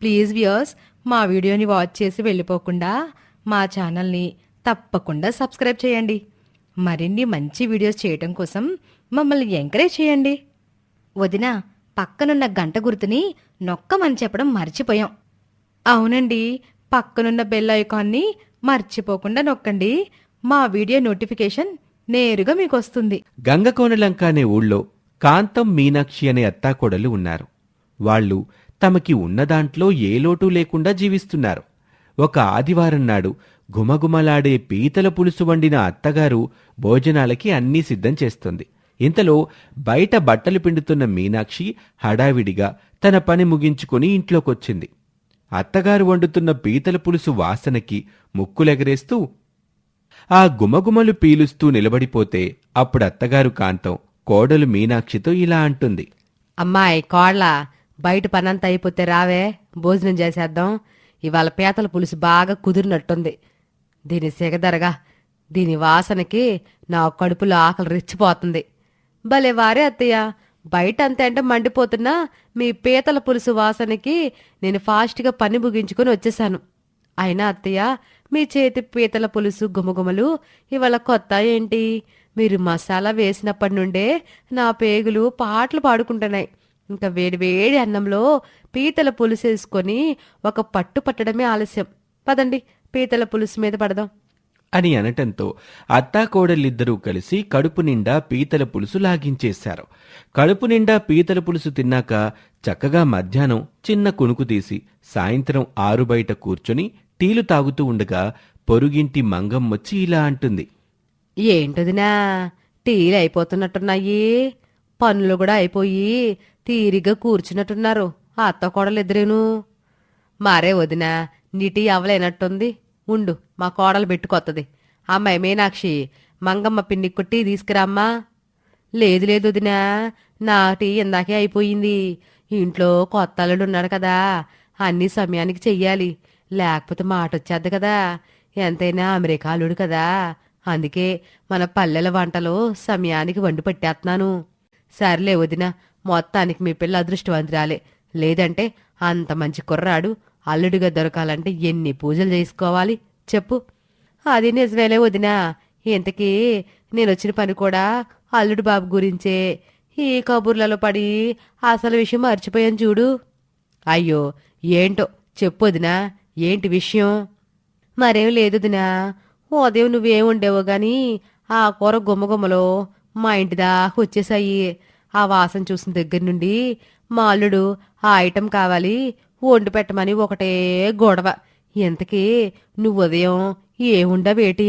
Please viewers, మా వీడియోని watch చేసి వెళ్ళిపోకుండా మా ఛానల్ని తప్పకుండా సబ్స్క్రైబ్ చేయండి. మరిన్ని మంచి వీడియోస్ చేయటం కోసం మమ్మల్ని ఎంకరేజ్ చేయండి. వదిన, పక్కనున్న గంట గుర్తుని నొక్కమని చెప్పడం మర్చిపోయాం. అవునండి, పక్కనున్న బెల్ ఐకాన్ని మర్చిపోకుండా నొక్కండి. మా వీడియో నోటిఫికేషన్ నేరుగా మీకు వస్తుంది. గంగకోనలంక అనే ఊళ్ళో కాంతం, మీనాక్షి అనే అత్తాకోడలు ఉన్నారు. వాళ్ళు తమకి ఉన్నదాంట్లో ఏ లోటు లేకుండా జీవిస్తున్నారు. ఒక ఆదివారం నాడు గుమగుమలాడే పీతల పులుసు వండిన అత్తగారు భోజనాలకి అన్నీ సిద్ధం చేస్తుంది. ఇంతలో బయట బట్టలు పిండుతున్న మీనాక్షి హడావిడిగా తన పని ముగించుకుని ఇంట్లోకొచ్చింది. అత్తగారు వండుతున్న పీతల పులుసు వాసనకి ముక్కులెగరేస్తూ ఆ గుమగుమలు పీలుస్తూ నిలబడిపోతే అప్పుడు అత్తగారు కాంతం కోడలు మీనాక్షితో ఇలా అంటుంది. అమ్మాయి కోళ్ళ, బయట పనంతా అయిపోతే రావే, భోజనం చేసేద్దాం. ఇవాళ పీతల పులుసు బాగా కుదిరినట్టుంది. దీని సెగదరగా, దీని వాసనకి నా కడుపులో ఆకలి రెచ్చిపోతుంది. భలే వారే అత్తయ్య, బయట అంతే అంటే మండిపోతున్నా మీ పీతల పులుసు వాసనకి నేను ఫాస్ట్గా పని ముగించుకొని వచ్చేసాను. అయినా అత్తయ్య, మీ చేతి పీతల పులుసు గుమగుమలు ఇవాళ కొత్త ఏంటి? మీరు మసాలా వేసినప్పటి నుండే నా పేగులు పాటలు పాడుకుంటున్నాయి. ఇంకా వేడి వేడి అన్నంలో పీతల పులుసు వేసుకొని ఒక పట్టు పట్టడమే ఆలస్యం. పదండి, పీతల పులుసు మీద పడదాం అని అనటంతో అత్తాకోడలిద్దరూ కలిసి కడుపు నిండా పీతల పులుసు లాగించేశారు. కడుపు నిండా పీతల పులుసు తిన్నాక చక్కగా మధ్యాహ్నం చిన్న కునుకు తీసి సాయంత్రం 6 బయట కూర్చొని టీలు తాగుతూ ఉండగా పొరుగింటి మంగమ్మొచ్చి ఇలా అంటుంది. ఏంటదినా, టీలు అయిపోతున్నట్టున్నాయి, పనులు కూడా అయిపోయి తీరిగ్గా కూర్చున్నట్టున్నారు అత్త కోడలిద్దరేను. మారే వదినా, నీ టీ అవలేనట్టుంది. ఉండు, మా కోడలు పెట్టుకొత్తది. అమ్మాయి మీనాక్షి, మంగమ్మ పిన్నికి టీ తీసుకురామ్మా. లేదు లేదు వదినా, నా టీ ఇందాకే అయిపోయింది. ఇంట్లో కొత్త అల్లుడు ఉన్నాడు కదా, అన్ని సమయానికి చెయ్యాలి, లేకపోతే మాట వచ్చేద్ది కదా. ఎంతైనా అమెరికా అల్లుడు కదా, అందుకే మన పల్లెల వంటలో సమయానికి వండి పట్టేస్తున్నాను. సర్లే వదిన, మొత్తానికి మీ పిల్ల అదృష్టవంతురాలే. లేదంటే అంత మంచి కుర్రాడు అల్లుడిగా దొరకాలంటే ఎన్ని పూజలు చేసుకోవాలి చెప్పు. అది నిజమేలే వదినా. ఇంతకీ నేనొచ్చిన పని కూడా అల్లుడు బాబు గురించే. ఈ కబుర్లలో పడి అసలు విషయం మర్చిపోయాను చూడు. అయ్యో, ఏంటో చెప్పు వదినా, ఏంటి విషయం? మరేం లేదు వదినా, ఉదయం నువ్వేం ఉండేవో గాని ఆ కూర గుమ్మగుమ్మలో మా ఇంటి దాకా వచ్చేసాయి. ఆ వాసన చూసిన దగ్గర నుండి మా అల్లుడు ఆ ఐటెం కావాలి వండి పెట్టమని ఒకటే గొడవ. ఎంతకీ నువ్వు ఉదయం ఏముండవేటి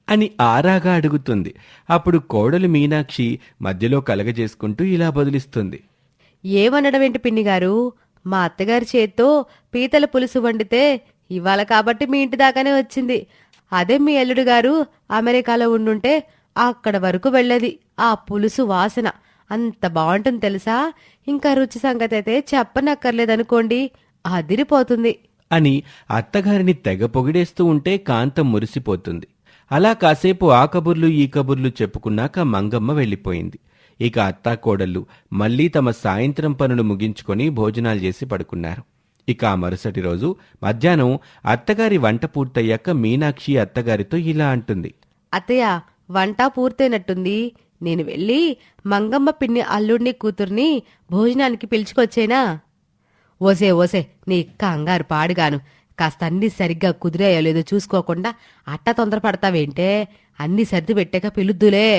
అని ఆరాగా అడుగుతుంది. అప్పుడు కోడలు మీనాక్షి మధ్యలో కలగజేసుకుంటూ ఇలా బదులిస్తుంది. ఏమనడమేంటి పిన్ని గారు, మా అత్తగారి చేత్తో పీతల పులుసు వండితే ఇవాళ కాబట్టి మీ ఇంటి దాకానే వచ్చింది. అదే మీ అల్లుడు గారు అమెరికాలో ఉండుంటే అక్కడ వరకు వెళ్ళేది. ఆ పులుసు వాసన అంత బాగుంటుంది తెలుసా. ఇంకా రుచి సంగతి అయితే చెప్పనక్కర్లేదనుకోండి, అదిరిపోతుంది అని అత్తగారిని తెగ పొగిడేస్తూ ఉంటే కాంతం మురిసిపోతుంది. అలా కాసేపు ఆ కబుర్లు ఈ కబుర్లు చెప్పుకున్నాక మంగమ్మ వెళ్ళిపోయింది. ఇక అత్తాకోడళ్ళు మళ్లీ తమ సాయంత్రం పనులు ముగించుకొని భోజనాలు చేసి పడుకున్నారు. ఇక ఆ మరుసటి రోజు మధ్యాహ్నం అత్తగారి వంట పూర్తయ్యాక మీనాక్షి అత్తగారితో ఇలా అంటుంది. అత్తయ్య, వంట పూర్తయినట్టుంది. నేను వెళ్ళి మంగమ్మ పిన్ని అల్లుడిని కూతుర్ని భోజనానికి పిలుచుకొచ్చేనా? ఓసే ఓసే, నీ కంగారు పాడుగాను. కాస్త అన్నీ సరిగ్గా కుదిరాయో లేదో చూసుకోకుండా అట్ట తొందరపడతావేంటే? అన్నీ సర్ది పెట్టాక పిలుద్దులే.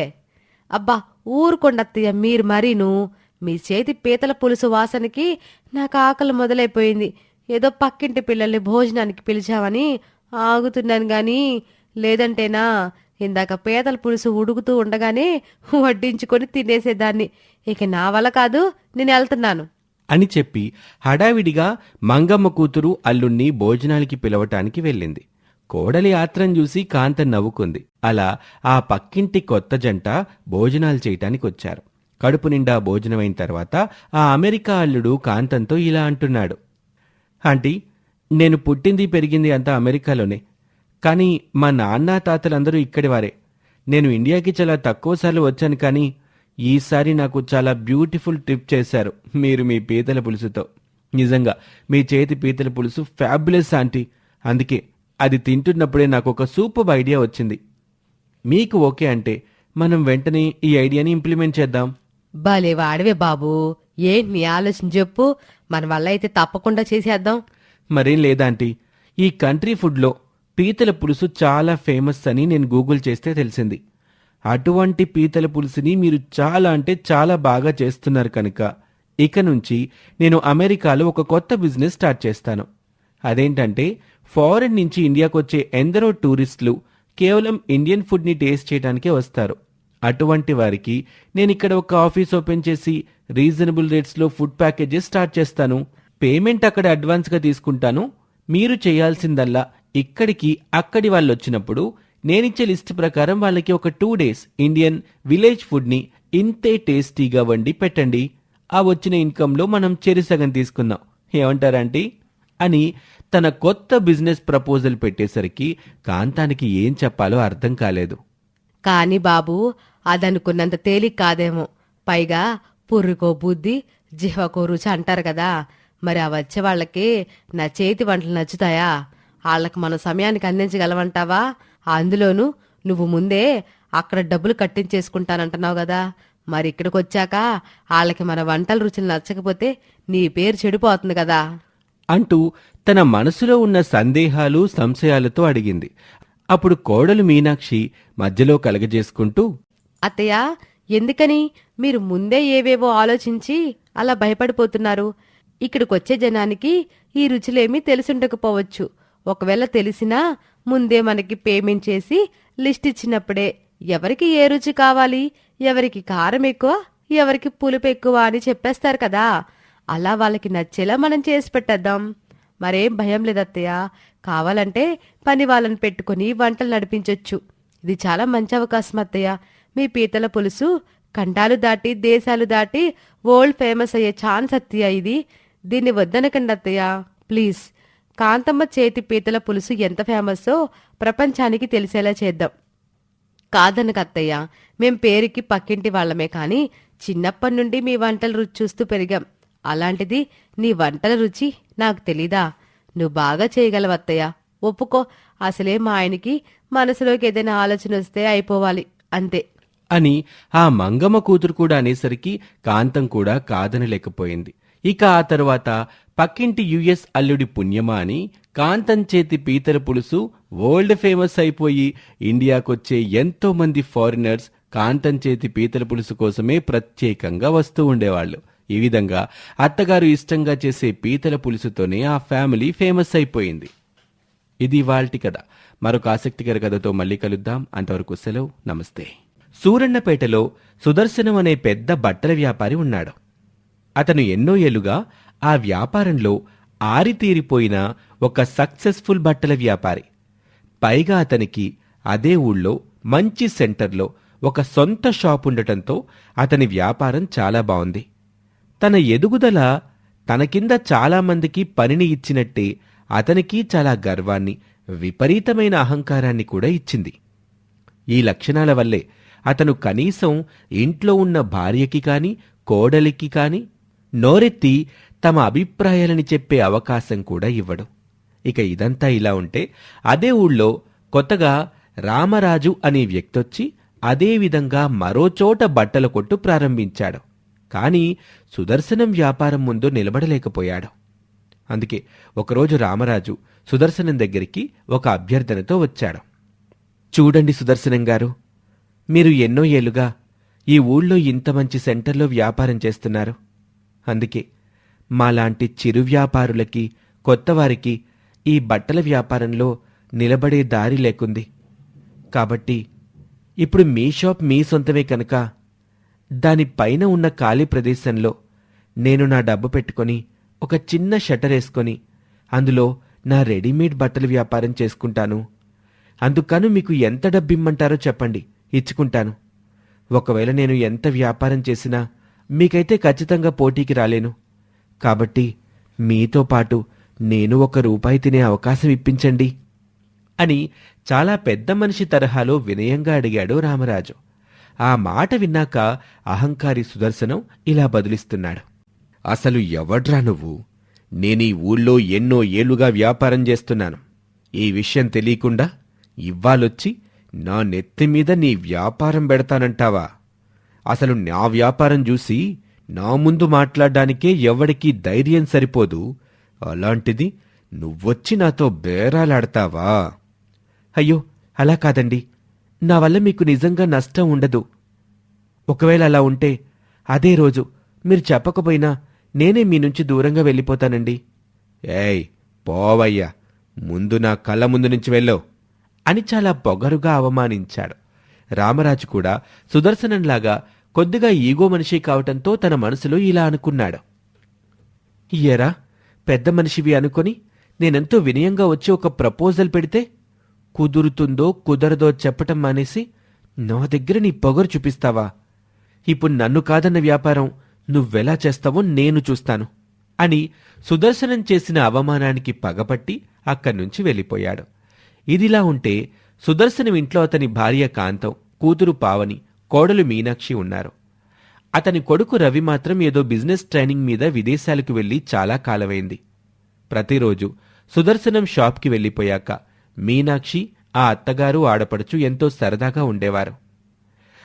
అబ్బా ఊరుకొండత్తయ్య, మీరు మరీను. మీ చేతి పీతల పులుసు వాసనకి నాకు ఆకలి మొదలైపోయింది. ఏదో పక్కింటి పిల్లల్ని భోజనానికి పిలిచామని ఆగుతున్నాను గాని లేదంటేనా ఇందాక పీతల పులుసు ఉడుకుతూ ఉండగానే వడ్డించుకొని తినేసేదాన్ని. ఇక నా వల్ల కాదు, నేను వెళ్తున్నాను అని చెప్పి హడావిడిగా మంగమ్మ కూతురు అల్లుణ్ణి భోజనానికి పిలవటానికి వెళ్ళింది. కోడలి ఆత్రం చూసి కాంతం నవ్వుకుంది. అలా ఆ పక్కింటి కొత్త జంట భోజనాలు చేయటానికొచ్చారు. కడుపు నిండా భోజనమైన తర్వాత ఆ అమెరికా అల్లుడు కాంతంతో ఇలా అంటున్నాడు. ఆంటీ, నేను పుట్టింది పెరిగింది అంతా అమెరికాలోనే. కానీ మా నాన్న తాతలందరూ ఇక్కడి వారే. నేను ఇండియాకి చాలా తక్కువసార్లు వచ్చాను, కానీ ఈసారి నాకు చాలా బ్యూటిఫుల్ ట్రిప్ చేశారు మీరు మీ పీతల పులుసుతో. నిజంగా మీ చేతి పీతల పులుసు ఫ్యాబులస్ ఆంటీ. అందుకే అది తింటున్నప్పుడే నాకు ఒక సూపర్ ఐడియా వచ్చింది. మీకు ఓకే అంటే మనం వెంటనే ఈ ఐడియాని ఇంప్లిమెంట్ చేద్దాం. భలే వాడివే బాబు. ఏంటి నీ ఆలోచన చెప్పు, మన వల్ల అయితే తప్పకుండా చేసేద్దాం. మరేం లేదాంటీ, ఈ కంట్రీ ఫుడ్లో పీతల పులుసు చాలా ఫేమస్ అని నేను గూగుల్ చేస్తే తెలిసింది. అటువంటి పీతల పులుసుని మీరు చాలా అంటే చాలా బాగా చేస్తున్నారు కనుక ఇక నుంచి నేను అమెరికాలో ఒక కొత్త బిజినెస్ స్టార్ట్ చేస్తాను. అదేంటంటే ఫారెన్ నుంచి ఇండియాకు వచ్చే ఎందరో టూరిస్టులు కేవలం ఇండియన్ ఫుడ్ని టేస్ట్ చేయడానికే వస్తారు. అటువంటి వారికి నేను ఇక్కడ ఒక ఆఫీస్ ఓపెన్ చేసి రీజనబుల్ రేట్స్లో ఫుడ్ ప్యాకేజెస్ స్టార్ట్ చేస్తాను. పేమెంట్ అక్కడ అడ్వాన్స్గా తీసుకుంటాను. మీరు చేయాల్సిందల్లా ఇక్కడికి అక్కడి వాళ్ళు వచ్చినప్పుడు నేనిచ్చే లిస్ట్ ప్రకారం వాళ్ళకి ఒక 2 days ఇండియన్ విలేజ్ ఫుడ్ని ఇంతే టేస్టీగా వండి పెట్టండి. ఆ వచ్చిన ఇన్కంలో మనం చెరిసగం తీసుకుందాం. ఏమంటారంటీ అని తన కొత్త బిజినెస్ ప్రపోజల్ పెట్టేసరికి కాంతానికి ఏం చెప్పాలో అర్థం కాలేదు. కాని బాబు, అదనుకున్నంత తేలిక కాదేమో. పైగా పుర్రుకో బుద్ధి జిహ్వకో రుచి అంటారు కదా. మరి ఆ వచ్చే వాళ్ళకి నా చేతి వంటలు నచ్చుతాయా? వాళ్ళకి మన సమయానికి అందించగలవంటావా? అందులోనూ నువ్వు ముందే అక్కడ డబ్బులు కట్టించేసుకుంటానంటున్నావు కదా. మరి ఇక్కడికి వచ్చాక వాళ్ళకి మన వంటల రుచులు నచ్చకపోతే నీ పేరు చెడిపోతుంది కదా అంటూ తన మనసులో ఉన్న సందేహాలు సంశయాలతో అడిగింది. అప్పుడు కోడలు మీనాక్షి మధ్యలో కలగజేసుకుంటూ, అత్తయ్య, ఎందుకని మీరు ముందే ఏవేవో ఆలోచించి అలా భయపడిపోతున్నారు? ఇక్కడికొచ్చే జనానికి ఈ రుచులేమీ తెలిసుండకపోవచ్చు. ఒకవేళ తెలిసినా ముందే మనకి పేమెంట్ చేసి లిస్ట్ ఇచ్చినప్పుడే ఎవరికి ఏ రుచి కావాలి, ఎవరికి కారం ఎక్కువ, ఎవరికి పులుపు ఎక్కువ అని చెప్పేస్తారు కదా. అలా వాళ్ళకి నచ్చేలా మనం చేసి పెట్టేద్దాం. మరేం భయం లేదత్తయ్య. కావాలంటే పని వాళ్ళని పెట్టుకుని వంటలు నడిపించొచ్చు. ఇది చాలా మంచి అవకాశం అత్తయ్య. మీ పీతల పులుసు ఖండాలు దాటి దేశాలు దాటి వరల్డ్ ఫేమస్ అయ్యే ఛాన్స్ అత్తయ్య ఇది. దీన్ని వద్దనకండి అత్తయ్య ప్లీజ్. కాంతమ్మ చేతి పీతల పులుసు ఎంత ఫేమస్సో ప్రపంచానికి తెలిసేలా చేద్దాం. కాదనక అత్తయ్య, మేం పేరుకి పక్కింటి వాళ్ళమే కానీ చిన్నప్పటి నుండి మీ వంటల రుచి చూస్తూ పెరిగాం. అలాంటిది నీ వంటల రుచి నాకు తెలీదా? నువ్వు బాగా చేయగలవత్తయ్య, ఒప్పుకో. అసలే మా ఆయనకి మనసులోకి ఏదైనా ఆలోచన వస్తే అయిపోవాలి అంతే అని ఆ మంగమ్మ కూతురు కూడా అనేసరికి కాంతం కూడా కాదనలేకపోయింది. ఇక ఆ తరువాత పక్కింటి యుఎస్ అల్లుడి పుణ్యమా అని కాంతం చేతి పీతల పులుసు వరల్డ్ ఫేమస్ అయిపోయి ఇండియాకొచ్చే ఎంతో మంది ఫారినర్స్ కాంతం చేతి పీతల పులుసు కోసమే ప్రత్యేకంగా వస్తూ ఉండేవాళ్ళు. ఈ విధంగా అత్తగారు ఇష్టంగా చేసే పీతల పులుసుతోనే ఆ ఫ్యామిలీ ఫేమస్ అయిపోయింది. ఇది ఇవాల్టి కథ. మరొక ఆసక్తికర కథతో మళ్ళీ కలుద్దాం. అంతవరకు సెలవు, నమస్తే. సూరన్నపేటలో సుదర్శనం అనే పెద్ద బట్టల వ్యాపారి ఉన్నాడు. అతను ఎన్నో ఏళ్లుగా ఆ వ్యాపారంలో ఆరితీరిపోయిన ఒక సక్సెస్ఫుల్ బట్టల వ్యాపారి. పైగా అతనికి అదే ఊళ్ళో మంచి సెంటర్లో ఒక సొంత షాప్ ఉండటంతో అతని వ్యాపారం చాలా బాగుంది. తన ఎదుగుదల తన కింద చాలామందికి పనిని ఇచ్చినట్టే అతనికి చాలా గర్వాన్ని, విపరీతమైన అహంకారాన్ని కూడా ఇచ్చింది. ఈ లక్షణాల వల్లే అతను కనీసం ఇంట్లో ఉన్న భార్యకి కాని కోడలికి కాని నోరెత్తి తమ అభిప్రాయాలని చెప్పే అవకాశం కూడా ఇవ్వడు. ఇక ఇదంతా ఇలా ఉంటే అదే ఊళ్ళో కొత్తగా రామరాజు అనే వ్యక్తొచ్చి అదే విధంగా మరోచోట బట్టల కొట్టు ప్రారంభించాడు. కాని సుదర్శనం వ్యాపారం ముందు నిలబడలేకపోయాడు. అందుకే ఒకరోజు రామరాజు సుదర్శనం దగ్గరికి ఒక అభ్యర్థనతో వచ్చాడు. చూడండి సుదర్శనం గారు, మీరు ఎన్నో ఏళ్లుగా ఈ ఊళ్ళో ఇంత మంచి సెంటర్లో వ్యాపారం చేస్తున్నారు. అందుకే మాలాంటి చిరు వ్యాపారులకి, కొత్తవారికి ఈ బట్టల వ్యాపారంలో నిలబడే దారి లేకుంది. కాబట్టి ఇప్పుడు మీ షాప్ మీ సొంతమే కనుక దానిపైన ఉన్న ఖాళీ ప్రదేశంలో నేను నా డబ్బు పెట్టుకొని ఒక చిన్న షట్టర్ వేసుకొని అందులో నా రెడీమేడ్ బట్టల వ్యాపారం చేసుకుంటాను. అందుకను మీకు ఎంత డబ్బిమ్మంటారో చెప్పండి, ఇచ్చుకుంటాను. ఒకవేళ నేను ఎంత వ్యాపారం చేసినా మీకైతే ఖచ్చితంగా పోటీకి రాలేను. కాబట్టి మీతో పాటు నేను ₹1 తినే అవకాశం ఇప్పించండి అని చాలా పెద్ద మనిషి తరహాలో వినయంగా అడిగాడు రామరాజు. ఆ మాట విన్నాక అహంకారి సుదర్శనం ఇలా బదులిస్తున్నాడు. అసలు ఎవడ్రా నువ్వు? నేనీ ఊళ్ళో ఎన్నో ఏళ్లుగా వ్యాపారం చేస్తున్నాను. ఈ విషయం తెలియకుండా ఇవ్వాలొచ్చి నా నెత్తిమీద నీ వ్యాపారం పెడతానంటావా? అసలు నా వ్యాపారం చూసి నా ముందు మాట్లాడ్డానికే ఎవడికీ ధైర్యం సరిపోదు. అలాంటిది నువ్వొచ్చి నాతో బేరాలాడతావా? అయ్యో, అలా కాదండి. నా వల్ల మీకు నిజంగా నష్టం ఉండదు. ఒకవేళ అలా ఉంటే అదే రోజు మీరు చెప్పకపోయినా నేనే మీ నుంచి దూరంగా వెళ్ళిపోతానండి. ఏయ్, పోవయ్యా, ముందు నా కళ్ళ ముందు నుంచి వెళ్ళో అని చాలా పొగరుగా అవమానించాడు. రామరాజు కూడా సుదర్శనంలాగా కొద్దిగా ఈగో మనిషి కావటంతో తన మనసులో ఇలా అనుకున్నాడు. ఎరా, పెద్ద మనిషివి అనుకొని నేనెంతో వినయంగా వచ్చి ఒక ప్రపోజల్ పెడితే కుదురుతుందో కుదరదో చెప్పటం మానేసి నా దగ్గర నీ పొగరు చూపిస్తావా? ఇప్పుడు నన్ను కాదన్న వ్యాపారం నువ్వెలా చేస్తావో నేను చూస్తాను అని సుదర్శనం చేసిన అవమానానికి పగపట్టి అక్కడ్నుంచి వెళ్ళిపోయాడు. ఇదిలా ఉంటే సుదర్శనం ఇంట్లో అతని భార్య కాంతం, కూతురు పావని, కోడలు మీనాక్షి ఉన్నారు. అతని కొడుకు రవి మాత్రం ఏదో బిజినెస్ ట్రైనింగ్ మీద విదేశాలకు వెళ్లి చాలా కాలమైంది. ప్రతిరోజు సుదర్శనం షాప్కి వెళ్ళిపోయాక మీనాక్షి, ఆ అత్తగారు, ఆడపడుచు ఎంతో సరదాగా ఉండేవారు.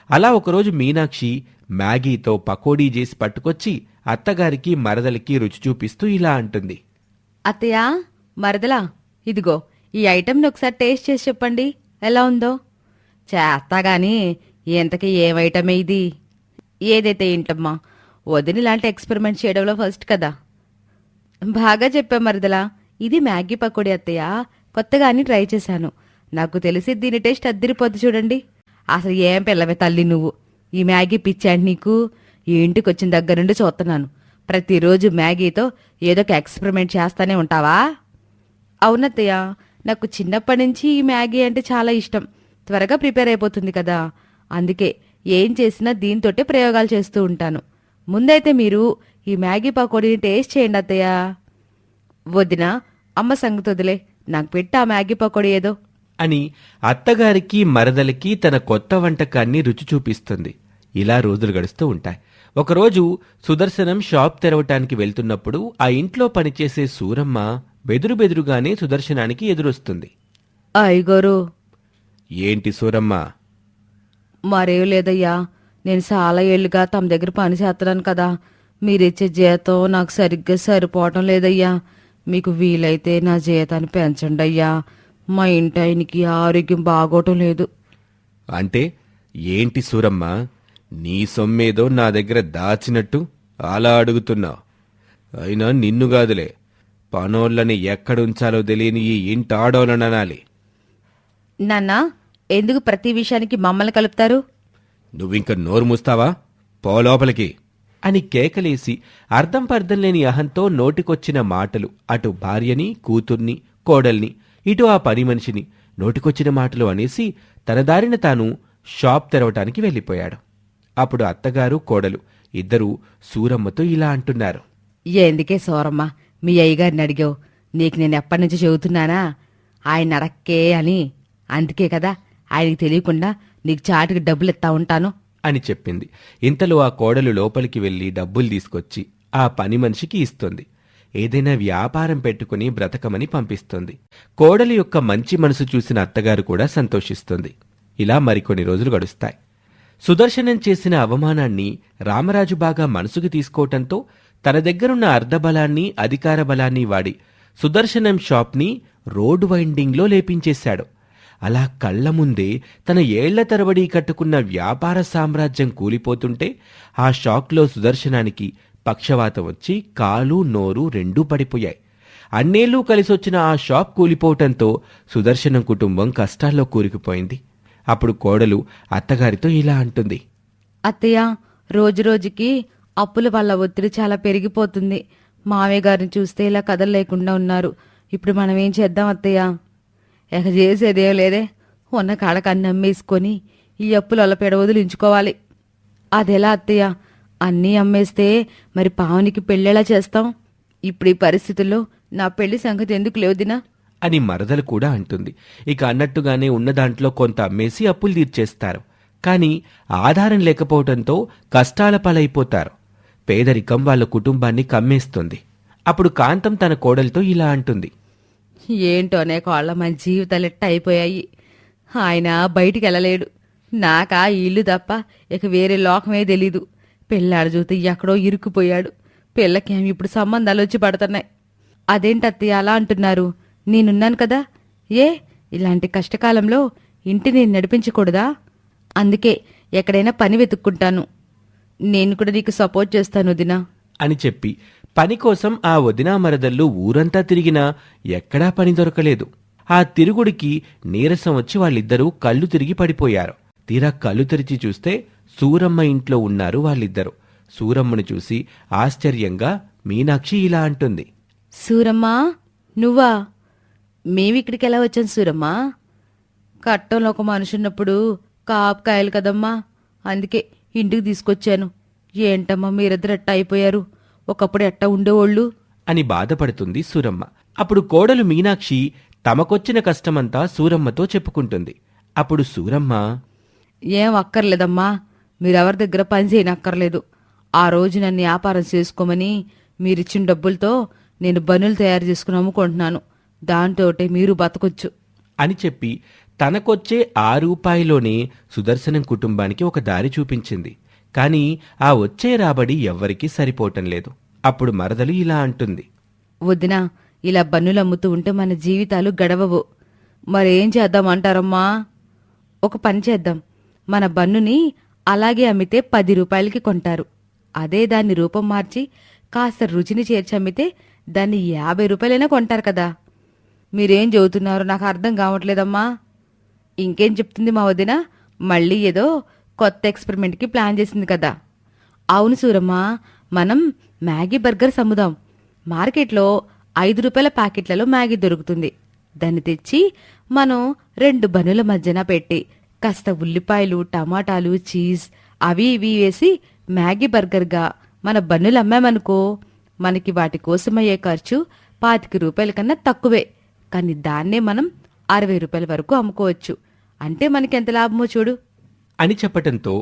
అలా ఒకరోజు మీనాక్షి మ్యాగీతో పకోడీ చేసి పట్టుకొచ్చి అత్తగారికి, మరదలికి రుచి చూపిస్తూ ఇలా అంటుంది. అత్తయ్య, మరదలా, ఇదిగో ఈ ఐటెంని ఒకసారి టేస్ట్ చేసి చెప్పండి, ఎలా ఉందో. చేస్తా గాని ఇంతకీ ఏం ఐటమే ఇది? ఏదైతే ఏంటమ్మా, వదిన ఇలాంటి ఎక్స్పెరిమెంట్ చేయడంలో ఫస్ట్ కదా. బాగా చెప్పా మరదలా, ఇది మ్యాగీ పకోడీ అత్తయ్య, కొత్తగాని ట్రై చేశాను. నాకు తెలిసి దీని టేస్ట్ అద్దిరిపోద్ది చూడండి. అసలు ఏం పిల్లవే తల్లి నువ్వు, ఈ మ్యాగీ పిచ్చాంటి నీకు? ఈ ఇంటికి వచ్చిన దగ్గర నుండి చూస్తున్నాను, ప్రతిరోజు మ్యాగీతో ఏదో ఒక ఎక్స్పెరిమెంట్ చేస్తానే ఉంటావా? అవునత్తయ్య, నాకు చిన్నప్పటి నుంచి ఈ మ్యాగీ అంటే చాలా ఇష్టం. త్వరగా ప్రిపేర్ అయిపోతుంది కదా, అందుకే ఏం చేసినా దీంతోటే ప్రయోగాలు చేస్తూ ఉంటాను. ముందైతే మీరు ఈ మ్యాగీ పకోడీని టేస్ట్ చేయండి అత్తయ్య. వదినా, అమ్మ సంగతి వదిలే, నాకు పెట్టు ఆ మ్యాగీ పకోడీ ఏదో అని అత్తగారికి, మరదలికి తన కొత్త వంటకాన్ని రుచి చూపిస్తుంది. ఇలా రోజులు గడుస్తూ ఉంటాయి. ఒకరోజు సుదర్శనం షాప్ తెరవటానికి వెళ్తున్నప్పుడు ఆ ఇంట్లో పనిచేసే సూరమ్మ బెదురుగానే సుదర్శనానికి ఎదురొస్తుంది. అయ్యగారు. ఏంటి సూరమ్మ? మరేం లేదయ్యా, నేను చాలా ఏళ్ళుగా తమ దగ్గర పని చేస్తున్నాను కదా, మీరిచ్చే జీతం నాకు సరిగ్గా సరిపోవటం లేదయ్యా. మీకు వీలైతే నా జీతాన్ని పెంచండి అయ్యా. మా ఇంటి ఆయనకి ఆరోగ్యం బాగోటం లేదు. అంటే ఏంటి సూరమ్మ, నీ సొమ్మేదో నా దగ్గర దాచినట్టు అలా అడుగుతున్నావు? అయినా నిన్ను కాదులే, పనోళ్ళని ఎక్కడుంచాలో తెలియని ఈ ఇంటి ఆడోళ్ళననాలి. నాన్న, ఎందుకు ప్రతి విషయానికి మమ్మల్ని కలుపుతారు? నువ్వింక నోరు మూస్తావా? పో లోపలికి అని కేకలేసి అర్థం పర్థం లేని అహంతో నోటికొచ్చిన మాటలు అటు భార్యని, కూతుర్ని, కోడల్ని, ఇటు ఆ పని మనిషిని నోటికొచ్చిన మాటలు అనేసి తన దారిన తాను షాప్ తెరవటానికి వెళ్ళిపోయాడు. అప్పుడు అత్తగారు, కోడలు ఇద్దరూ సూరమ్మతో ఇలా అంటున్నారు. ఎందుకే సూరమ్మ, మీ అయ్యగారిని అడిగావు? నీకు నేను ఎప్పటి నుంచి చెబుతున్నానా ఆయన అడక్కే అని? అందుకే కదా ఆయనకి తెలియకుండా నీకు చాటుకి డబ్బులు ఇస్తా ఉంటాను అని చెప్పింది. ఇంతలో ఆ కోడలు లోపలికి వెళ్లి డబ్బులు తీసుకొచ్చి ఆ పని మనిషికి ఇస్తుంది. ఏదైనా వ్యాపారం పెట్టుకుని బ్రతకమని పంపిస్తుంది. కోడలి యొక్క మంచి మనసు చూసిన అత్తగారు కూడా సంతోషిస్తుంది. ఇలా మరికొన్ని రోజులు గడుస్తాయి. సుదర్శనం చేసిన అవమానాన్ని రామరాజు బాగా మనసుకు తీసుకోవటంతో తన దగ్గరున్న అర్ధబలాన్ని, అధికార బలాన్ని వాడి సుదర్శనం షాప్ని రోడ్డు వైండింగ్లో లేపించేశాడు. అలా కళ్ల ముందే తన ఏళ్ల తరబడి కట్టుకున్న వ్యాపార సామ్రాజ్యం కూలిపోతుంటే ఆ షాక్లో సుదర్శనానికి పక్షవాతం వచ్చి కాలు, నోరు రెండూ పడిపోయాయి. అన్నేళ్లూ కలిసొచ్చిన ఆ షాప్ కూలిపోవటంతో సుదర్శనం కుటుంబం కష్టాల్లో కూరుకుపోయింది. అప్పుడు కోడలు అత్తగారితో ఇలా అంటుంది. అత్తయ్య, రోజురోజుకి అప్పుల వల్ల ఒత్తిడి చాలా పెరిగిపోతుంది. మావయ్య గారిని చూస్తే ఇలా కదలలేకుండా ఉన్నారు. ఇప్పుడు మనం ఏం చేద్దాం అత్తయ్య? ఇక చేసేదేం లేదే, ఉన్న కాడకు అన్ని అమ్మేసుకొని ఈ అప్పుల పెడ వదిలించుకోవాలి. అదెలా అత్తయ్య? అన్నీ అమ్మేస్తే మరి పావనికి పెళ్ళెలా చేస్తాం? ఇప్పుడు ఈ పరిస్థితుల్లో నా పెళ్లి సంగతి ఎందుకు లేవుదినా అని మరదలు కూడా అంటుంది. ఇక అన్నట్టుగానే ఉన్న దాంట్లో కొంత అమ్మేసి అప్పులు తీర్చేస్తారు. కాని ఆధారం లేకపోవటంతో కష్టాల పాలైపోతారు. పేదరికం వాళ్ళ కుటుంబాన్ని కమ్మేస్తుంది. అప్పుడు కాంతం తన కోడలితో ఇలా అంటుంది. ఏంటోనే కోళ్ళ మన జీవితాలు ఎట్ట అయిపోయాయి. ఆయన బయటికి వెళ్ళలేడు. నాకా ఈ ఇల్లు తప్ప ఇక వేరే లోకమే తెలీదు. పిల్లాడు చూస్తే ఎక్కడో ఇరుక్కుపోయాడు. పిల్లకేమి ఇప్పుడు సంబంధాలు వచ్చి పడుతున్నాయి. అదేంటత్తయ్య అలా అంటున్నారు? నేనున్నాను కదా. ఏ ఇలాంటి కష్టకాలంలో ఇంటిని నడిపించకూడదా? అందుకే ఎక్కడైనా పని వెతుక్కుంటాను. నేను కూడా నీకు సపోర్ట్ చేస్తాను వదినా. అని చెప్పి పని కోసం ఆ వదినా మరదళ్ళు ఊరంతా తిరిగినా ఎక్కడా పని దొరకలేదు. ఆ తిరుగుడికి నీరసం వచ్చి వాళ్ళిద్దరూ కళ్ళు తిరిగి పడిపోయారు. తీరా కళ్ళు తెరిచి చూస్తే సూరమ్మ ఇంట్లో ఉన్నారు వాళ్ళిద్దరూ. సూరమ్మను చూసి ఆశ్చర్యంగా మీనాక్షి ఇలా అంటుంది. సూరమ్మా, నువ్వా? మేమిక్కడికి ఎలా వచ్చాను సూరమ్మా? కట్టంలో ఒక మనిషి ఉన్నప్పుడు కాపుకాయలు కదమ్మా, అందుకే ఇంటికి తీసుకొచ్చాను. ఏంటమ్మా మీరిద్దరు ఎట్ట అయిపోయారు? ఒకప్పుడు ఎట్ట ఉండేవాళ్ళు? అని బాధపడుతుంది సూరమ్మ. అప్పుడు కోడలు మీనాక్షి తమకొచ్చిన కష్టమంతా సూరమ్మతో చెప్పుకుంటుంది. అప్పుడు సూరమ్మ, ఏం అక్కర్లేదమ్మా, మీరెవరి దగ్గర పని చేయనక్కర్లేదు. ఆ రోజు నన్ను వ్యాపారం చేసుకోమని మీరిచ్చిన డబ్బులతో నేను బన్నులు తయారు చేసుకుని అమ్ముకుంటున్నాను. దాంతోటే మీరు బతకొచ్చు అని చెప్పి తనకొచ్చే ₹6లోనే సుదర్శనం కుటుంబానికి ఒక దారి చూపించింది. కాని ఆ వచ్చే రాబడి ఎవ్వరికీ సరిపోవటం లేదు. అప్పుడు మరదలు ఇలా అంటుంది. వదినా, ఇలా బన్నులు అమ్ముతూ ఉంటే మన జీవితాలు గడవవు. మరేం చేద్దామంటారమ్మా? ఒక పని చేద్దాం. మన బన్నుని అలాగే అమ్మితే ₹10కి కొంటారు. అదే దాన్ని రూపం మార్చి కాస్త రుచిని చేర్చి అమ్మితే దాన్ని ₹50 కొంటారు కదా. మీరేం చెబుతున్నారో నాకు అర్థం కావట్లేదమ్మా. ఇంకేం చెప్తుంది మా వదిన? మళ్ళీ ఏదో కొత్త ఎక్స్పెరిమెంట్కి ప్లాన్ చేసింది కదా. అవును సూరమ్మ, మనం మ్యాగీ బర్గర్స్ అమ్ముదాం. మార్కెట్లో ₹5 ప్యాకెట్లలో మ్యాగీ దొరుకుతుంది. దాన్ని తెచ్చి మనం 2 బన్నుల మధ్యన పెట్టి కాస్త ఉల్లిపాయలు, టమాటాలు, చీజ్ అవి ఇవి వేసి మ్యాగీ బర్గర్గా మన బన్నులు అమ్మామనుకో, మనకి వాటి కోసమయ్యే ఖర్చు ₹25 కన్నా తక్కువే. కానీ దాన్నే మనం ₹60 వరకు అమ్ముకోవచ్చు. అంటే మనకెంత లాభమో చూడు అని చెప్పటంతో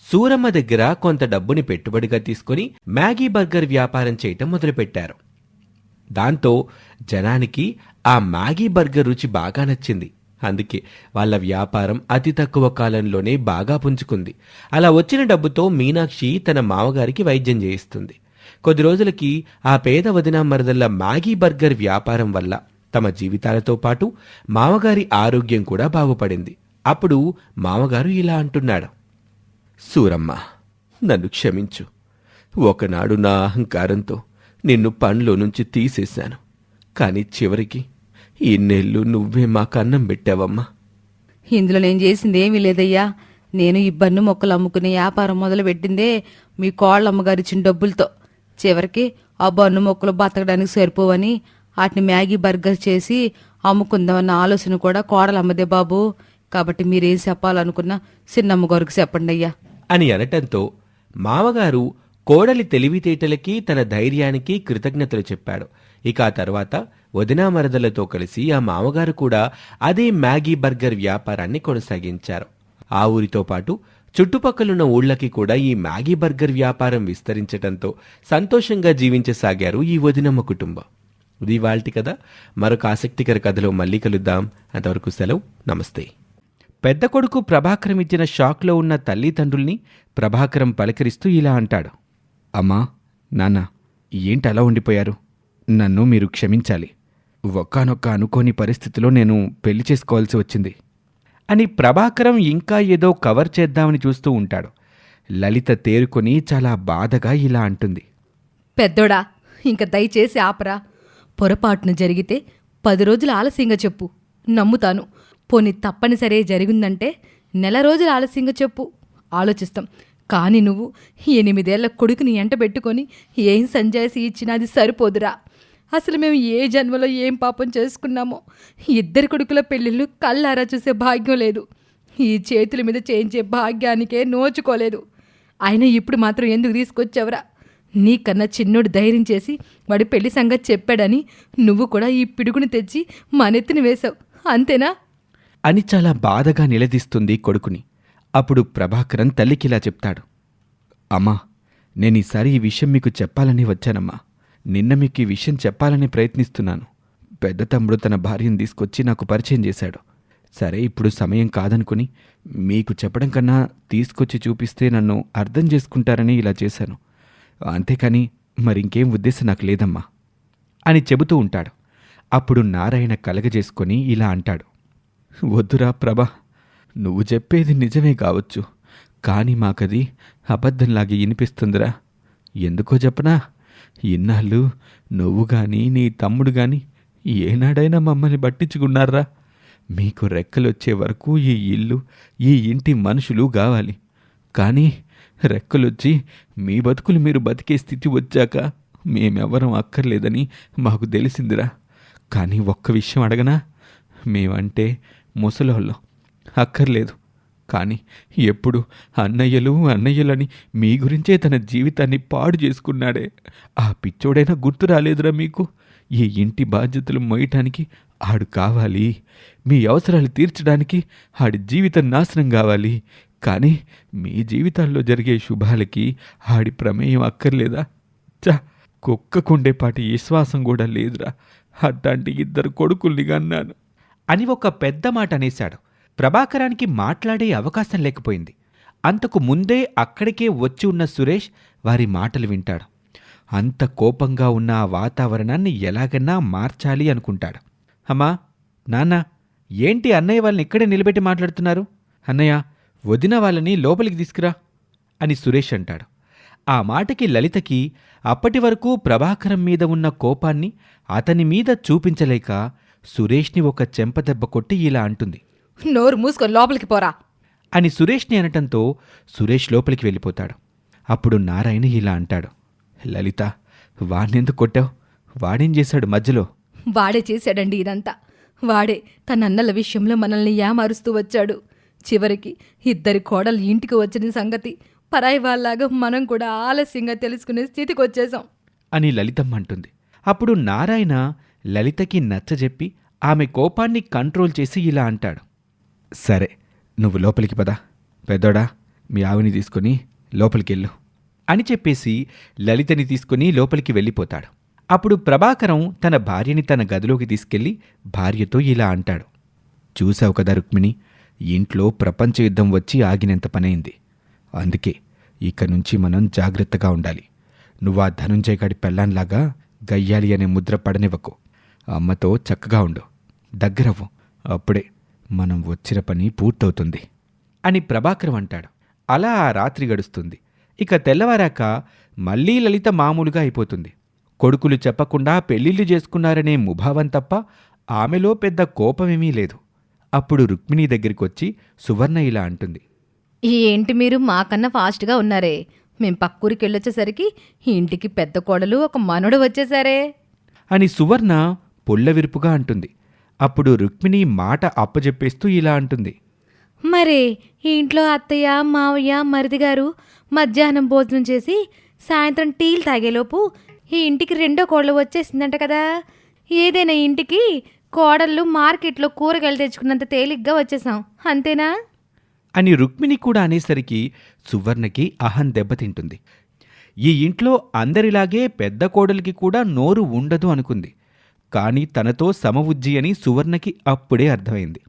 సూరమ్మ దగ్గర కొంత డబ్బుని పెట్టుబడిగా తీసుకుని మ్యాగీ బర్గర్ వ్యాపారం చేయటం మొదలుపెట్టారు. దాంతో జనానికి ఆ మ్యాగీ బర్గర్ రుచి బాగా నచ్చింది. అందుకే వాళ్ళ వ్యాపారం అతి తక్కువ కాలంలోనే బాగా పుంజుకుంది. అలా వచ్చిన డబ్బుతో మీనాక్షి తన మామగారికి వైద్యం చేయిస్తుంది. కొద్ది రోజులకి ఆ పేద వదినా మరదళ్ళ మ్యాగీ బర్గర్ వ్యాపారం వల్ల తమ జీవితాలతో పాటు మామగారి ఆరోగ్యం కూడా బాగుపడింది. అప్పుడు మామగారు ఇలా అంటున్నాడు. సూరమ్మ, నన్ను క్షమించు. ఒకనాడు నా అహంకారంతో నిన్ను పనిలో నుంచి తీసేశాను. కాని చివరికి ఇన్నేళ్ళు నువ్వే మాకన్నం పెట్టావమ్మా. ఇందులో నేను చేసింది ఏమీ లేదయ్యా. నేను ఈ బన్ను మొక్కలు అమ్ముకునే వ్యాపారం మొదలు పెట్టిందే మీ కోళ్ళమ్మగారిచ్చిన డబ్బులతో. చివరికి ఆ బన్ను మొక్కలు బతకడానికి సరిపోవని వాటిని మ్యాగీ బర్గర్ చేసి అమ్ముకుందామన్న ఆలోచన కూడా కోడలమ్మదే బాబు. కాబట్టి మీరేం చెప్పాలనుకున్నా చిన్నమ్మగారికి చెప్పండి అయ్యా అని అనటంతో మామగారు కోడలి తెలివితేటలకి తన ధైర్యానికి కృతజ్ఞతలు చెప్పాడు. ఇక ఆ తర్వాత వదినా మరదలతో కలిసి ఆ మామగారు కూడా అదే మ్యాగీ బర్గర్ వ్యాపారాన్ని కొనసాగించారు. ఆ ఊరితో పాటు చుట్టుపక్కలున్న ఊళ్ళకి కూడా ఈ మ్యాగీ బర్గర్ వ్యాపారం విస్తరించటంతో సంతోషంగా జీవించసాగారు ఈ వదినమ్మ కుటుంబం. ఇది ఇవాల్టి కథ. మరొక ఆసక్తికర కథలో మళ్ళీ కలుద్దాం. అంతవరకు సెలవు, నమస్తే. పెద్ద కొడుకు ప్రభాకరం ఇచ్చిన షాక్లో ఉన్న తల్లిదండ్రుల్ని ప్రభాకరం పలకరిస్తూ ఇలా అంటాడు. అమ్మా, నాన్న, ఏంటి అలా ఉండిపోయారు? నన్ను మీరు క్షమించాలి. ఒక్కానొక్క అనుకోని పరిస్థితిలో నేను పెళ్లి చేసుకోవాల్సి వచ్చింది అని ప్రభాకరం ఇంకా ఏదో కవర్ చేద్దామని చూస్తూ ఉంటాడు. లలిత తేరుకొని చాలా బాధగా ఇలా అంటుంది. పెద్దోడా, ఇంక దయచేసి ఆపరా. పొరపాటున జరిగితే 10 రోజులు ఆలస్యంగా చెప్పు, నమ్ముతాను. పోనీ తప్పనిసరే జరిగిందంటే 1 రోజులు ఆలస్యంగా చెప్పు, ఆలోచిస్తాం. కాని నువ్వు 8 ఏళ్ల కొడుకుని ఎంట పెట్టుకొని ఏం సంజాయిసి ఇచ్చినా అది సరిపోదురా. అసలు మేము ఏ జన్మలో ఏం పాపం చేసుకున్నామో 2 కొడుకుల పెళ్ళిళ్ళు కళ్ళారా చూసే భాగ్యం లేదు. ఈ చేతుల మీద చేయించే భాగ్యానికే నోచుకోలేదు. అయినా ఇప్పుడు మాత్రం ఎందుకు తీసుకొచ్చావురా? నీకన్నా చిన్నోడు ధైర్యం చేసి వాడి పెళ్లి సంగతి చెప్పాడని నువ్వు కూడా ఈ పిడుగుని తెచ్చి మనెత్తిని వేశావు, అంతేనా? అని చాలా బాధగా నిలదీస్తుంది కొడుకుని. అప్పుడు ప్రభాకరన్ తల్లికిలా చెప్తాడు. అమ్మా, నేనీసారి ఈ విషయం మీకు చెప్పాలని వచ్చానమ్మా. నిన్న మీకు ఈ విషయం చెప్పాలని ప్రయత్నిస్తున్నాను. పెద్ద తమ్ముడు తన భార్యను తీసుకొచ్చి నాకు పరిచయం చేశాడు. సరే, ఇప్పుడు సమయం కాదనుకుని మీకు చెప్పడం కన్నా తీసుకొచ్చి చూపిస్తే నన్ను అర్థం చేసుకుంటారని ఇలా చేశాను. అంతేకాని మరింకేం ఉద్దేశం నాకు లేదమ్మా అని చెబుతూ ఉంటాడు. అప్పుడు నారాయణ కలగజేసుకొని ఇలా అంటాడు. వద్దురా ప్రభా, నువ్వు చెప్పేది నిజమే కావచ్చు, కానీ మాకది అబద్ధంలాగే వినిపిస్తుందిరా. ఎందుకో చెప్పనా, ఇన్నాళ్ళు నువ్వు గాని నీ తమ్ముడు గాని ఏనాడైనా మమ్మల్ని పట్టించుకున్నారా? మీకు రెక్కలొచ్చే వరకు ఈ ఇల్లు, ఈ ఇంటి మనుషులు కావాలి. కానీ రెక్కలొచ్చి మీ బతుకులు మీరు బతికే స్థితి వచ్చాక మేమెవరం అక్కర్లేదని మాకు తెలిసిందిరా. కానీ ఒక్క విషయం అడగనా? మేమంటే ముసలోళ్ళం, అక్కర్లేదు. కానీ ఎప్పుడు అన్నయ్యలని మీ గురించే తన జీవితాన్ని పాడు చేసుకున్నాడే. ఆ పిచ్చోడైనా గుర్తు రాలేదురా మీకు? ఈ ఇంటి బాధ్యతలు మోయటానికి ఆడు కావాలి, మీ అవసరాలు తీర్చడానికి ఆడి జీవితం నాశనం కావాలి. కానీ మీ జీవితాల్లో జరిగే శుభాలకి ఆడి ప్రమేయం అక్కర్లేదా? కుక్కకుండేపాటి విశ్వాసం కూడా లేదురా. అట్లాంటి 2 కొడుకుల్ని కన్నాను అని ఒక పెద్ద మాట అనేశాడు. ప్రభాకరానికి మాట్లాడే అవకాశం లేకపోయింది. అంతకు ముందే అక్కడికే వచ్చి ఉన్న సురేష్ వారి మాటలు వింటాడు. అంత కోపంగా ఉన్న ఆ వాతావరణాన్ని ఎలాగన్నా మార్చాలి అనుకుంటాడు. అమ్మా, నాన్న, ఏంటి అన్నయ్య వాళ్ళని ఇక్కడే నిలబెట్టి మాట్లాడుతున్నారు? అన్నయ్య, వదిన వాళ్ళని లోపలికి తీసుకురా అని సురేష్ అంటాడు. ఆ మాటకి లలితకి అప్పటి వరకు ప్రభాకరం మీద ఉన్న కోపాన్ని అతని మీద చూపించలేక సురేష్ని ఒక చెంపదెబ్బ కొట్టి ఇలా అంటుంది. నోరు మూసుకొని లోపలికి పోరా అని సురేష్ని అనటంతో సురేష్ లోపలికి వెళ్ళిపోతాడు. అప్పుడు నారాయణ ఇలా అంటాడు. లలిత, వాణ్ణెందుకు కొట్టావు? వాడేం చేశాడు మధ్యలో? వాడే చేశాడండి ఇదంతా. వాడే తన అన్నల విషయంలో మనల్ని యామారుస్తూ వచ్చాడు. చివరికి 2 కోడలు ఇంటికి వచ్చిన సంగతి పరాయి వాళ్ళలాగా మనం కూడా ఆలస్యంగా తెలుసుకునే స్థితికి వచ్చేసాం అని లలితమ్మ అంటుంది. అప్పుడు నారాయణ లలితకి నచ్చజెప్పి ఆమె కోపాన్ని కంట్రోల్ చేసి ఇలా అంటాడు. సరే, నువ్వు లోపలికి పద. పెద్దోడా, మీ ఆవిని తీసుకుని లోపలికెళ్ళు అని చెప్పేసి లలితని తీసుకుని లోపలికి వెళ్ళిపోతాడు. అప్పుడు ప్రభాకరం తన భార్యని తన గదిలోకి తీసుకెళ్లి భార్యతో ఇలా అంటాడు. చూశావు కదా రుక్మిణి, ఇంట్లో ప్రపంచ యుద్ధం వచ్చి ఆగినంత పనైంది. అందుకే ఇక నుంచి మనం జాగ్రత్తగా ఉండాలి. నువ్వు ఆ ధనుంజయ్ గాడి పెళ్ళాన్లాగా గయ్యాలి అనే ముద్ర పడనివ్వకు. అమ్మతో చక్కగా ఉండు, దగ్గరవ్వు. అప్పుడే మనం వచ్చిన పని పూర్తవుతుంది అని ప్రభాకరం అంటాడు. అలా ఆ రాత్రి గడుస్తుంది. ఇక తెల్లవారాక మళ్లీ లలిత మామూలుగా అయిపోతుంది. కొడుకులు చెప్పకుండా పెళ్లిళ్లు చేసుకున్నారనే ముభావం తప్ప ఆమెలో పెద్ద కోపమేమీ లేదు. అప్పుడు రుక్మిణి దగ్గరికొచ్చి సువర్ణ ఇలా అంటుంది. ఏంటి మీరు మాకన్నా ఫాస్ట్గా ఉన్నారే? మేం పక్కూరికి వెళ్ళొచ్చేసరికి ఇంటికి పెద్ద కోడలు ఒక మనడు వచ్చేసారే అని సువర్ణ పొల్లవిరుపుగా అంటుంది. అప్పుడు రుక్మిణి మాట అప్పజెప్పేస్తూ ఇలా అంటుంది. మరే ఈ ఇంట్లో అత్తయ్య, మావయ్య, మరిదిగారు మధ్యాహ్నం భోజనం చేసి సాయంత్రం టీలు తాగేలోపు ఈ ఇంటికి 2వ కోడలు వచ్చేసిందంట కదా. ఏదైనా ఇంటికి కోడళ్ళు మార్కెట్లో కూరగాయలు తెచ్చుకున్నంత తేలిగ్గా వచ్చేసాం, అంతేనా అని రుక్మిణి కూడా అనేసరికి సువర్ణకి అహం దెబ్బతింటుంది. ఈ ఇంట్లో అందరిలాగే పెద్ద కోడలికి కూడా నోరు ఉండదు అనుకుంది. కాని తనతో సమవుజ్జి అని సువర్ణకి అప్పుడే అర్థమైంది.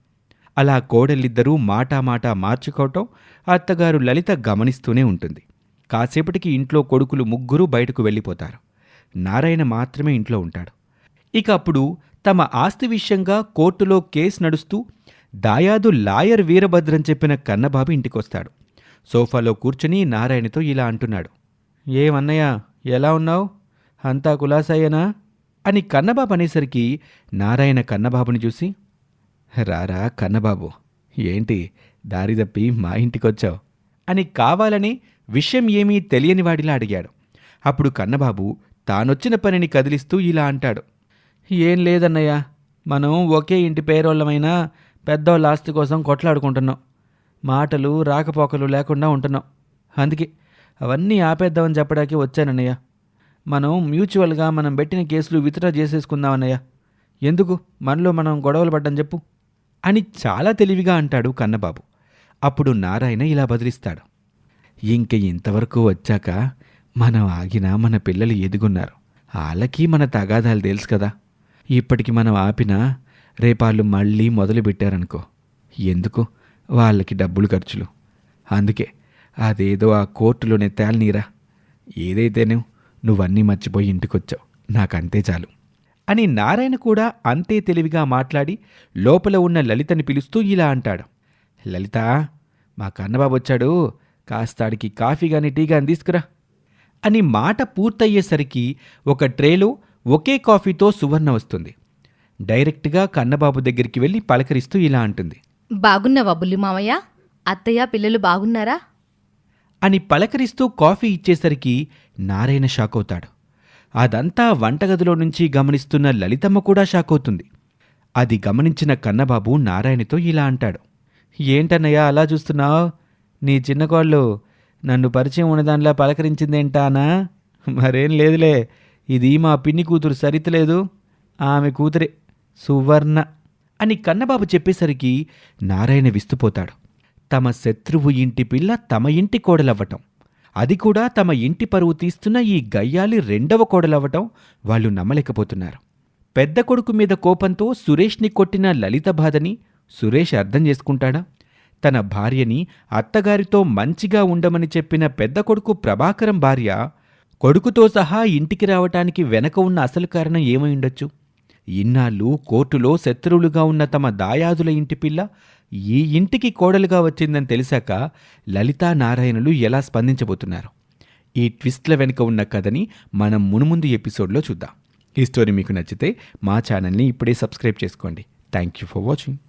అలా కోడలిద్దరూ మాటా మార్చుకోవటం అత్తగారు లలిత గమనిస్తూనే ఉంటుంది. కాసేపటికి ఇంట్లో కొడుకులు 3 బయటకు వెళ్ళిపోతారు. నారాయణ మాత్రమే ఇంట్లో ఉంటాడు. ఇక అప్పుడు తమ ఆస్తి విషయంగా కోర్టులో కేసు నడుస్తూ దాయాదు లాయర్ వీరభద్రం చెప్పిన కన్నబాబు ఇంటికొస్తాడు. సోఫాలో కూర్చుని నారాయణతో ఇలా అంటున్నాడు. ఏమన్నయ్య, ఎలా ఉన్నావు? అంతా కులాసాయేనా అని కన్నబాబు అనేసరికి నారాయణ కన్నబాబుని చూసి, రారా కన్నబాబు, ఏంటి దారి తప్పి మా ఇంటికొచ్చావు అని కావాలని విషయం ఏమీ తెలియని వాడిలా అడిగాడు. అప్పుడు కన్నబాబు తానొచ్చిన పనిని కదిలిస్తూ ఇలా అంటాడు. ఏం లేదన్నయ్య, మనం ఒకే ఇంటి పేరోళ్ళమైనా పెద్దోళ్ళ ఆస్తి కోసం కొట్లాడుకుంటున్నాం. మాటలు రాకపోకలు లేకుండా ఉంటున్నాం. అందుకే అవన్నీ ఆపేద్దామని చెప్పడానికి వచ్చానన్నయ్య. మనం మ్యూచువల్గా మనం పెట్టిన కేసులు విత్డ్రా చేసేసుకుందామన్నయ్య. ఎందుకు మనలో మనం గొడవలు పడ్డం చెప్పు అని చాలా తెలివిగా అంటాడు కన్నబాబు. అప్పుడు నారాయణ ఇలా బదిలిస్తాడు. ఇంతవరకు వచ్చాక మనం ఆగినా మన పిల్లలు ఎదుగున్నారు. వాళ్ళకి మన తగాదాలు తెలుసు కదా. ఇప్పటికి మనం ఆపినా రేపాళ్ళు మళ్ళీ మొదలు పెట్టారనుకో, ఎందుకు వాళ్ళకి డబ్బులు ఖర్చులు. అందుకే అదేదో ఆ కోర్టులోనే తేలనీరా. ఏదైతేనే నువ్వన్నీ మర్చిపోయి ఇంటికొచ్చావు, నాకంతే చాలు అని నారాయణ కూడా అంతే తెలివిగా మాట్లాడి లోపల ఉన్న లలితని పిలుస్తూ ఇలా అంటాడు. లలిత, మా కన్నబాబు వచ్చాడు, కాస్తాడికి కాఫీ గాని టీ గాని తీసుకురా అని మాట పూర్తయ్యేసరికి ఒక ట్రేలో ఒకే కాఫీతో సువర్ణ వస్తుంది. డైరెక్ట్గా కన్నబాబు దగ్గరికి వెళ్ళి పలకరిస్తూ ఇలా అంటుంది. బాగున్నావా బుల్లి మామయ్య? అత్తయ్య పిల్లలు బాగున్నారా? అని పలకరిస్తూ కాఫీ ఇచ్చేసరికి నారాయణ షాక్ అవుతాడు. అదంతా వంటగదిలో నుంచి గమనిస్తున్న లలితమ్మ కూడా షాక్ అవుతుంది. అది గమనించిన కన్నబాబు నారాయణతో ఇలా అంటాడు. ఏంటన్నయ్యా అలా చూస్తున్నావు? నీ చిన్నకోళ్ళు నన్ను పరిచయం ఉన్నదానిలా పలకరించిందేంటానా? మరేం లేదులే, ఇది మా పిన్ని కూతురు సరితలేదు, ఆమె కూతురే సువర్ణ అని కన్నబాబు చెప్పేసరికి నారాయణ విస్తుపోతాడు. తమ శత్రువు ఇంటి పిల్ల తమ ఇంటి కోడలవ్వటం, అది కూడా తమ ఇంటి పరువు తీస్తున్న ఈ గయ్యాలి రెండవ కోడలవ్వటం వాళ్ళు నమ్మలేకపోతున్నారు. పెద్ద కొడుకు మీద కోపంతో సురేష్ని కొట్టిన లలిత బాధని సురేష్ అర్థం చేసుకుంటాడా? తన భార్యని అత్తగారితో మంచిగా ఉండమని చెప్పిన పెద్ద కొడుకు ప్రభాకరం భార్య కొడుకుతో సహా ఇంటికి రావటానికి వెనక ఉన్న అసలు కారణం ఏమై ఉండొచ్చు? ఇన్నాళ్ళు కోర్టులో శత్రువులుగా ఉన్న తమ దాయాదుల ఇంటి పిల్ల ఈ ఇంటికి కోడలుగా వచ్చిందని తెలిసాక లలితా నారాయణులు ఎలా స్పందించబోతున్నారు? ఈ ట్విస్ట్ల వెనుక ఉన్న కథని మనం మునుముందు ఎపిసోడ్లో చూద్దాం. ఈ స్టోరీ మీకు నచ్చితే మా ఛానల్ని ఇప్పుడే సబ్స్క్రైబ్ చేసుకోండి. Thank you for watching.